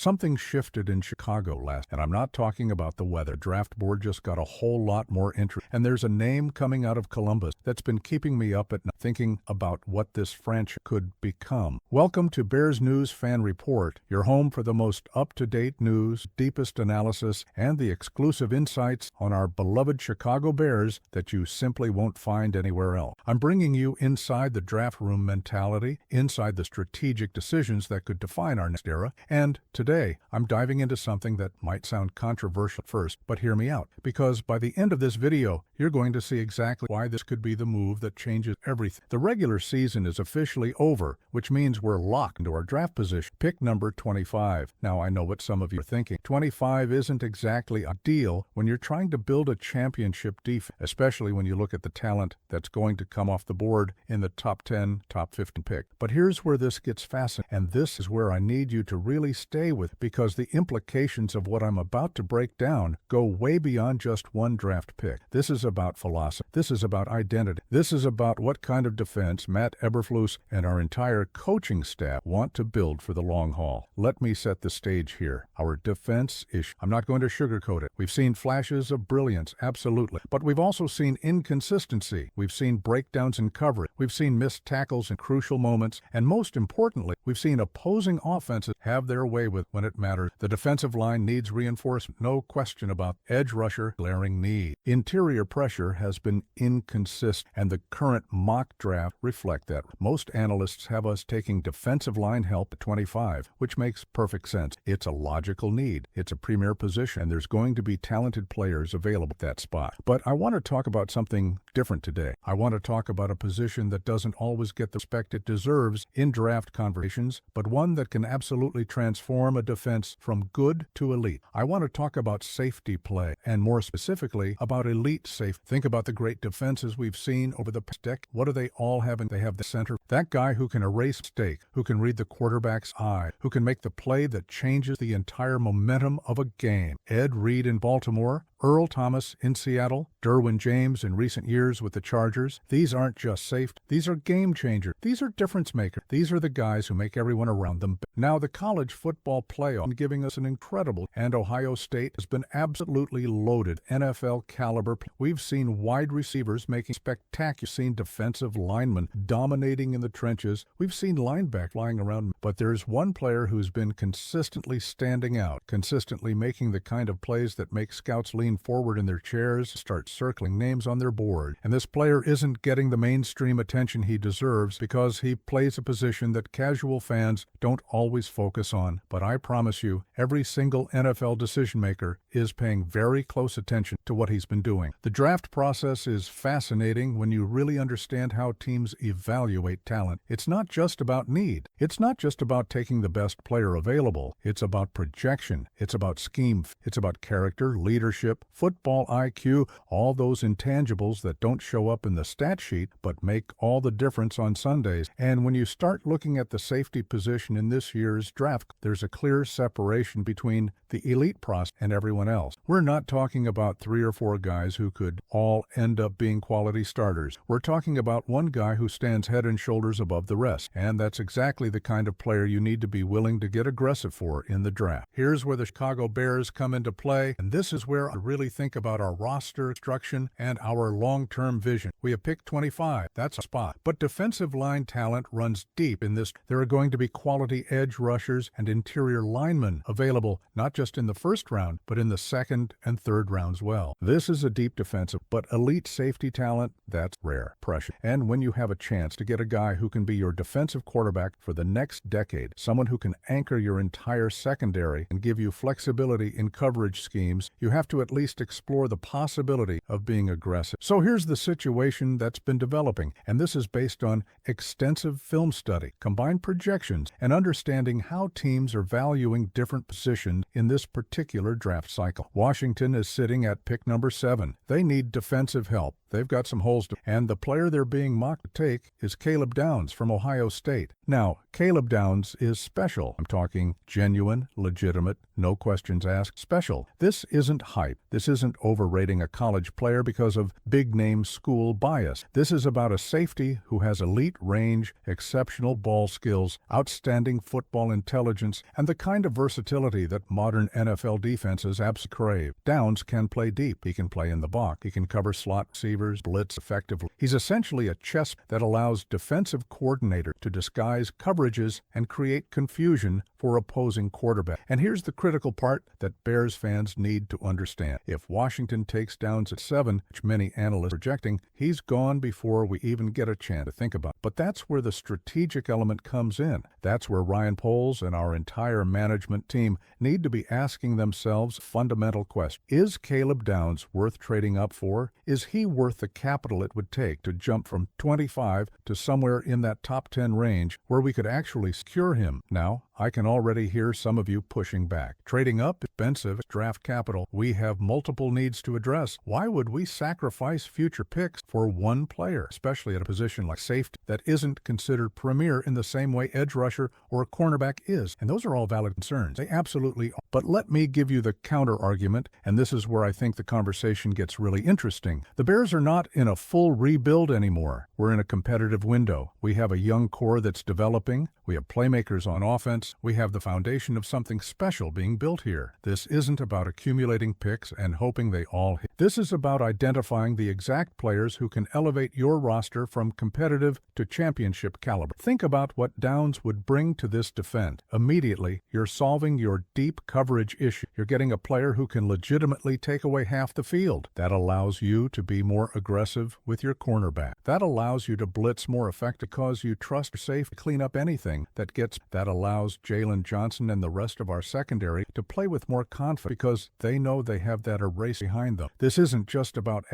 Something shifted in Chicago last, and I'm not talking about the weather. Draft board just got a whole lot more interest, and there's a name coming out of Columbus that's been keeping me up at night thinking about what this franchise could become. Welcome to Bears News Fan Report, your home for the most up-to-date news, deepest analysis, and the exclusive insights on our beloved Chicago Bears that you simply won't find anywhere else. I'm bringing you inside the draft room mentality, inside the strategic decisions that could define our next era, and today I'm diving into something that might sound controversial first, but hear me out, because by the end of this video, you're going to see exactly why this could be the move that changes everything. The regular season is officially over, which means we're locked into our draft position. Pick number 25. Now, I know what some of you are thinking. 25 isn't exactly ideal when you're trying to build a championship defense, especially when you look at the talent that's going to come off the board in the top 10, top 15 pick. But here's where this gets fascinating, and this is where I need you to really stay with, because the implications of what I'm about to break down go way beyond just one draft pick. This is about philosophy. This is about identity. This is about what kind of defense Matt Eberflus and our entire coaching staff want to build for the long haul. Let me set the stage here. Our defense issue. I'm not going to sugarcoat it. We've seen flashes of brilliance, absolutely, but we've also seen inconsistency. We've seen breakdowns in coverage. We've seen missed tackles in crucial moments, and most importantly, we've seen opposing offenses have their way with when it matters. The defensive line needs reinforcement, no question about edge rusher glaring need. Interior pressure has been inconsistent, and the current mock draft reflect that. Most analysts have us taking defensive line help at 25, which makes perfect sense. It's a logical need. It's a premier position, and there's going to be talented players available at that spot. But I want to talk about something different today. I want to talk about a position that doesn't always get the respect it deserves in draft conversations, but one that can absolutely transform a defense from good to elite. I want to talk about safety play, and more specifically about elite safety. Think about the great defenses we've seen over the past decade. What do they all have? They have the center, that guy who can erase mistake, who can read the quarterback's eye, who can make the play that changes the entire momentum of a game. Ed Reed in Baltimore, Earl Thomas in Seattle, Derwin James in recent years with the Chargers. These aren't just safe. These are game changers. These are difference makers. These are the guys who make everyone around them. Now the college football playoff giving us an incredible, and Ohio State has been absolutely loaded. NFL caliber. We've seen wide receivers making spectacular. We've seen defensive linemen dominating in the trenches. We've seen linebackers flying around. But there's one player who's been consistently standing out, consistently making the kind of plays that make scouts lean forward in their chairs, start circling names on their board. And this player isn't getting the mainstream attention he deserves because he plays a position that casual fans don't always focus on. But I promise you, every single NFL decision maker is paying very close attention to what he's been doing. The draft process is fascinating when you really understand how teams evaluate talent. It's not just about need. It's not just about taking the best player available. It's about projection. It's about scheme. It's about character, leadership, football IQ, all those intangibles that don't show up in the stat sheet but make all the difference on Sundays. And when you start looking at the safety position in this year's draft, there's a clear separation between the elite process and everyone else. We're not talking about 3 or 4 guys who could all end up being quality starters. We're talking about one guy who stands head and shoulders above the rest, and that's exactly the kind of player you need to be willing to get aggressive for in the draft. Here's where the Chicago Bears come into play, and this is where I really think about our roster construction and our long-term vision. We have picked 25. That's a spot. But defensive line talent runs deep in this. There are going to be quality edge rushers and interior linemen available, not just in the first round, but in the second and third rounds well. This is a deep defensive, but elite safety talent, that's rare, precious. And when you have a chance to get a guy who can be your defensive quarterback for the next decade, someone who can anchor your entire secondary and give you flexibility in coverage schemes, you have to at least explore the possibility of being aggressive. So here's the situation that's been developing, and this is based on extensive film study, combined projections, and understanding how teams are valuing different positions in this particular draft cycle. Washington is sitting at pick number 7. They need defensive help. they've got some holes to, and the player they're being mocked to take is Caleb Downs from Ohio State. Now, Caleb Downs is special. I'm talking genuine, legitimate, no questions asked, special. This isn't hype. This isn't overrating a college player because of big-name school bias. This is about a safety who has elite range, exceptional ball skills, outstanding football intelligence, and the kind of versatility that modern NFL defenses absolutely crave. Downs can play deep. He can play in the box. He can cover slot receivers, blitz effectively. He's essentially a chess that allows defensive coordinator to disguise coverages and create confusion for opposing quarterback. And here's the critical part that Bears fans need to understand. If Washington takes Downs at 7, which many analysts are projecting, he's gone before we even get a chance to think about it. But that's where the strategic element comes in. That's where Ryan Poles and our entire management team need to be asking themselves fundamental questions. Is Caleb Downs worth trading up for? Is he worth the capital it would take to jump from 25 to somewhere in that top 10 range where we could actually secure him? Now, I can already hear some of you pushing back. Trading up is expensive draft capital. We have multiple needs to address. Why would we sacrifice future picks for one player, especially at a position like safety that isn't considered premier in the same way edge rusher or a cornerback is? And those are all valid concerns. They absolutely are. But let me give you the counter argument, and this is where I think the conversation gets really interesting. The Bears are not in a full rebuild anymore. We're in a competitive window. We have a young core that's developing. We have playmakers on offense. We have the foundation of something special being built here. This isn't about accumulating picks and hoping they all hit. This is about identifying the exact players who can elevate your roster from competitive to championship caliber. Think about what Downs would bring to this defense. Immediately, you're solving your deep coverage issue. You're getting a player who can legitimately take away half the field. That allows you to be more aggressive with your cornerback. That allows you to blitz more effectively because you trust you're safe to clean up anything that allows Jalen Johnson and the rest of our secondary to play with more confidence because they know they have that erase behind them. This isn't just about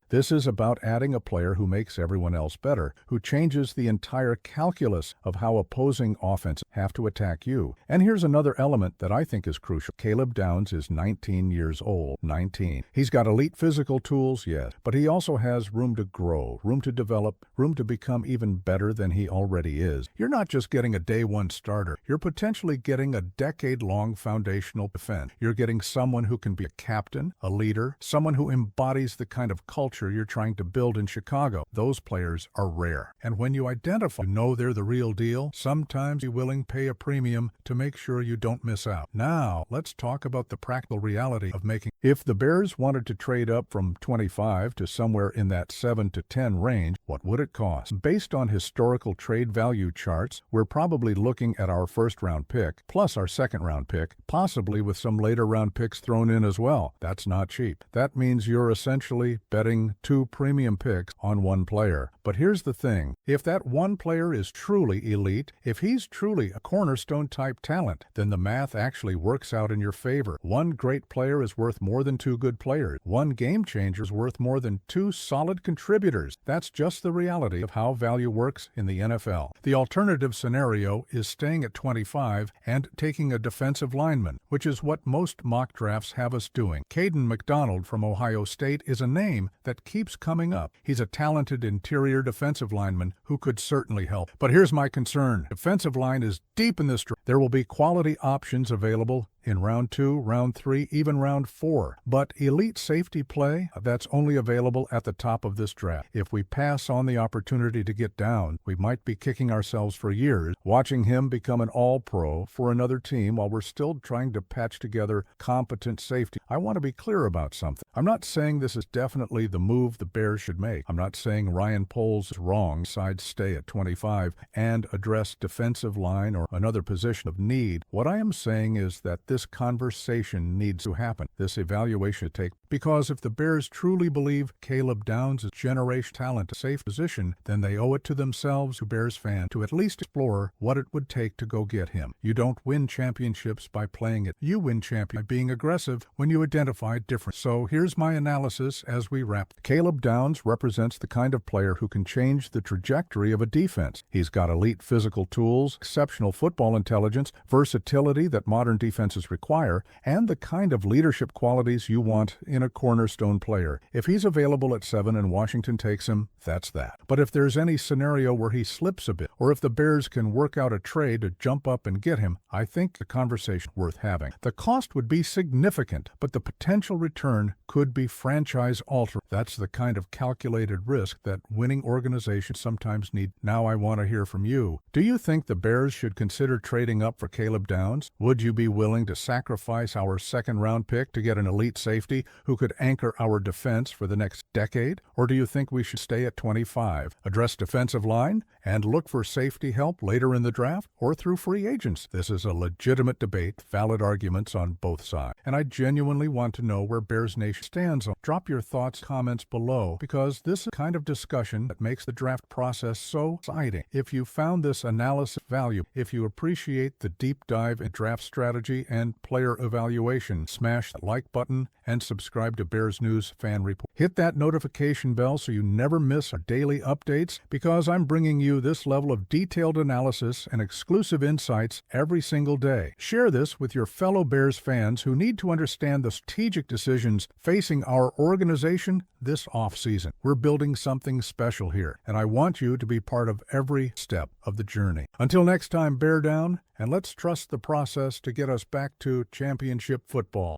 this is about adding a player who makes everyone else better, who changes the entire calculus of how opposing offenses have to attack you. And here's another element that I think is crucial. Caleb Downs is 19 years old. 19. He's got elite physical tools, yes, but he also has room to grow, room to develop, room to become even better than he already is. You're not just getting a day one starter. You're potentially getting a decade-long foundational defense. You're getting someone who can be a captain, a leader, someone who embodies the kind of culture you're trying to build in Chicago. Those players are rare. And when you identify, they're the real deal, sometimes you're willing to pay a premium to make sure you don't miss out. Now, let's talk about the practical reality of making. If the Bears wanted to trade up from 25 to somewhere in that 7 to 10 range, what would it cost? Based on historical trade value charts, we're probably looking at our first-round pick, plus our second-round pick, possibly with some later-round picks thrown in as well. That's not cheap. That means you're essentially betting 2 premium picks on one player. But here's the thing. If that one player is truly elite, if he's truly a cornerstone-type talent, then the math actually works out in your favor. One great player is worth more than 2 good players. One game changer is worth more than 2 solid contributors. That's just the reality of how value works in the NFL. The alternative scenario is staying at 25 and taking a defensive lineman, which is what most mock drafts have us doing. Caden McDonald from Ohio State is a name that keeps coming up. He's a talented interior defensive lineman who could certainly help. But here's my concern. Defensive line is deep in this draft. There will be quality options available in round 2, round 3, even round 4. But elite safety play, that's only available at the top of this draft. If we pass on the opportunity to get down, we might be kicking ourselves for years, watching him become an all-pro for another team while we're still trying to patch together competent safety. I want to be clear about something. I'm not saying this is definitely the move the Bears should make. I'm not saying Ryan Poles is wrong, decides to stay at 25 and address defensive line or another position of need. What I am saying is that this conversation needs to happen. This evaluation take because if the Bears truly believe Caleb Downs is generation talent, a safe position, then they owe it to themselves, to Bears fans, to at least explore what it would take to go get him. You don't win championships by playing it. You win champions by being aggressive when you identify difference. So here's my analysis as we wrap. Caleb Downs represents the kind of player who can change the trajectory of a defense. He's got elite physical tools, exceptional football intelligence, versatility that modern defenses circumstances require and the kind of leadership qualities you want in a cornerstone player. If he's available at 7 and Washington takes him, that's that. But if there's any scenario where he slips a bit, or if the Bears can work out a trade to jump up and get him, I think the conversation worth having. The cost would be significant, but the potential return could be franchise-altering. That's the kind of calculated risk that winning organizations sometimes need. Now I want to hear from you. Do you think the Bears should consider trading up for Caleb Downs? Would you be willing to sacrifice our second-round pick to get an elite safety who could anchor our defense for the next decade? Or do you think we should stay at 25, address defensive line, and look for safety help later in the draft or through free agents? This is a legitimate debate, valid arguments on both sides. And I genuinely want to know where Bears Nation stands on. Drop your thoughts, comments below, because this is the kind of discussion that makes the draft process so exciting. If you found this analysis valuable, if you appreciate the deep dive in draft strategy and player evaluation, smash the like button and subscribe to Bears News Fan Report. Hit that notification bell so you never miss our daily updates, because I'm bringing you this level of detailed analysis and exclusive insights every single day. Share this with your fellow Bears fans who need to understand the strategic decisions facing our organization this offseason. We're building something special here, and I want you to be part of every step of the journey. Until next time, bear down, and let's trust the process to get us back to championship football.